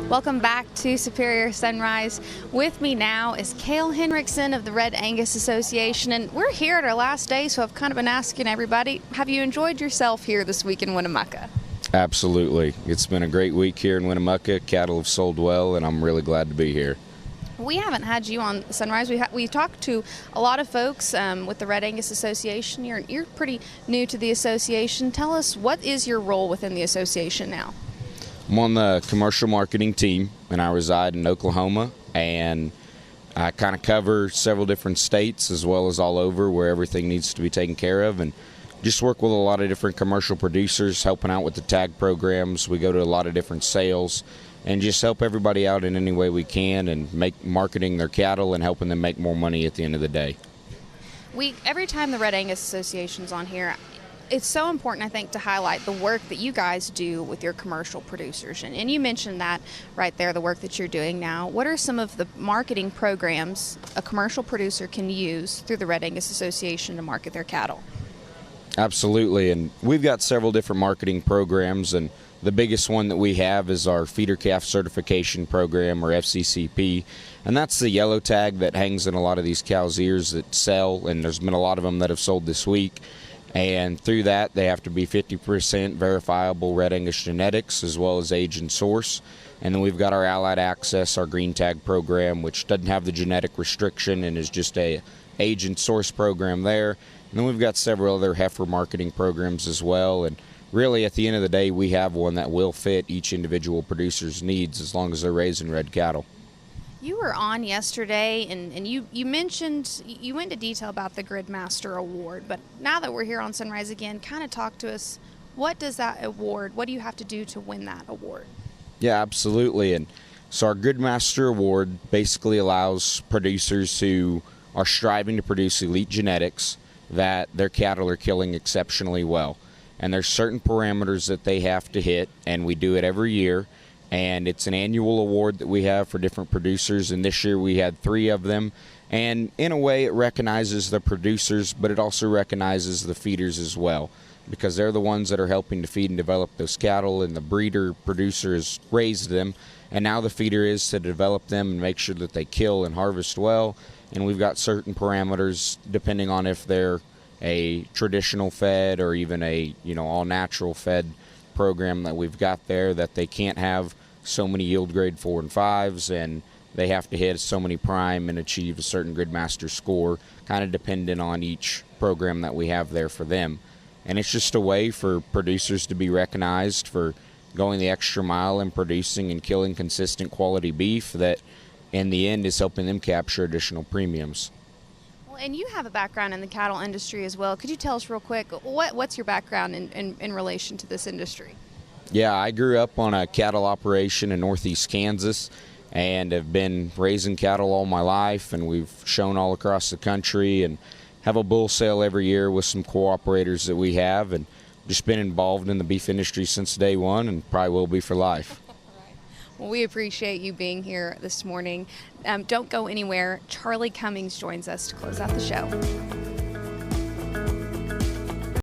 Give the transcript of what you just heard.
Welcome back to Superior Sunrise. With me now is Cale Henriksen of the Red Angus Association, and we're here at our last day, so I've kind of been asking everybody, have you enjoyed yourself here this week in Winnemucca? Absolutely. It's been a great week here in Winnemucca. Cattle have sold well, and I'm really glad to be here. We haven't had you on Sunrise. We talked to a lot of folks with the Red Angus Association. You're pretty new to the association. Tell us, what is your role within the association now? I'm on the commercial marketing team, and I reside in Oklahoma, and I kind of cover several different states as well as all over where everything needs to be taken care of, and just work with a lot of different commercial producers, helping out with the tag programs. We go to a lot of different sales and just help everybody out in any way we can and make marketing their cattle and helping them make more money at the end of the day. Every time the Red Angus Association's on here, it's so important, I think, to highlight the work that you guys do with your commercial producers. And you mentioned that right there, the work that you're doing now. What are some of the marketing programs a commercial producer can use through the Red Angus Association to market their cattle? Absolutely, and we've got several different marketing programs, and the biggest one that we have is our feeder calf certification program, or FCCP, and that's the yellow tag that hangs in a lot of these cows' ears that sell, and there's been a lot of them that have sold this week. And through that, they have to be 50% verifiable Red Angus genetics as well as age and source. And then we've got our Allied Access, our green tag program, which doesn't have the genetic restriction and is just a age and source program there. And then we've got several other heifer marketing programs as well. And really, at the end of the day, we have one that will fit each individual producer's needs as long as they're raising red cattle. You were on yesterday, and you mentioned, you went into detail about the Gridmaster Award, but now that we're here on Sunrise again, kind of talk to us, what does that award, what do you have to do to win that award? Yeah, absolutely. And so our Gridmaster Award basically allows producers who are striving to produce elite genetics that their cattle are killing exceptionally well. And there's certain parameters that they have to hit, and we do it every year. And it's an annual award that we have for different producers, and this year we had 3 of them. And in a way, it recognizes the producers, but it also recognizes the feeders as well, because they're the ones that are helping to feed and develop those cattle, and the breeder producers raised them, and now the feeder is to develop them and make sure that they kill and harvest well. And we've got certain parameters depending on if they're a traditional fed or even a all natural fed program that we've got there, that they can't have so many yield grade 4 and 5s, and they have to hit so many prime and achieve a certain Gridmaster score, kind of dependent on each program that we have there for them. And it's just a way for producers to be recognized for going the extra mile and producing and killing consistent quality beef that in the end is helping them capture additional premiums. Well, and you have a background in the cattle industry as well. Could you tell us real quick, what's your background in relation to this industry? Yeah, I grew up on a cattle operation in northeast Kansas and have been raising cattle all my life, and we've shown all across the country and have a bull sale every year with some cooperators that we have, and just been involved in the beef industry since day one and probably will be for life. Well, we appreciate you being here this morning. Don't go anywhere. Charlie Cummings joins us to close out the show.